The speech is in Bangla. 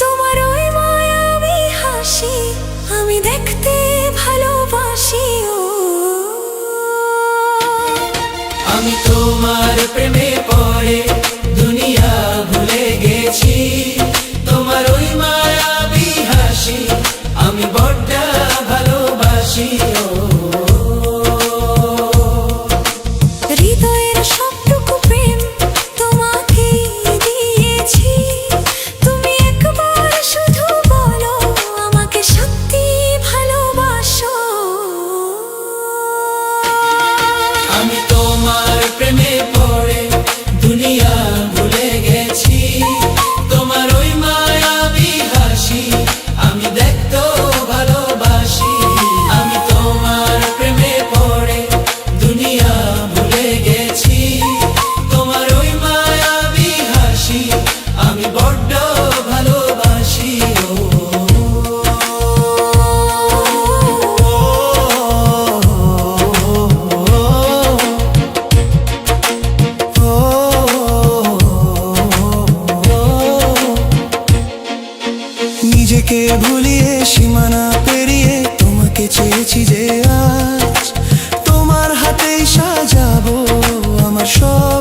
তোমার ওই মায়াবী হাসি আমি দেখতে ভালোবাসি। আমি তোমার প্রেমে পড়ে দুনিয়া ভুলে গেছি, তোমার ওই মায়াবী হাসি আমি বড্ড ভালোবাসি। হৃদয়ের সবটুকু প্রেম তোমাকে দিয়েছি, তুমি একবার শুধু বলো আমাকে সত্যি ভালোবাসো। আমি তোমার প্রেমে পড়ে দুনিয়া ভুলে গেছি, তোমার ওই মায়াবী হাসি আমি দেখতে ভালোবাসি। আমি তোমার প্রেমে পড়ে দুনিয়া ভুলে গেছি, তোমার ওই মায়াবী হাসি আমি বড্ড ভালোবাসি। নিজেকে ভুলিয়ে সীমানা পেরিয়ে তোমাকে চেয়েছি যে আজ তোমার হাতেই সাজাবো আমার সব।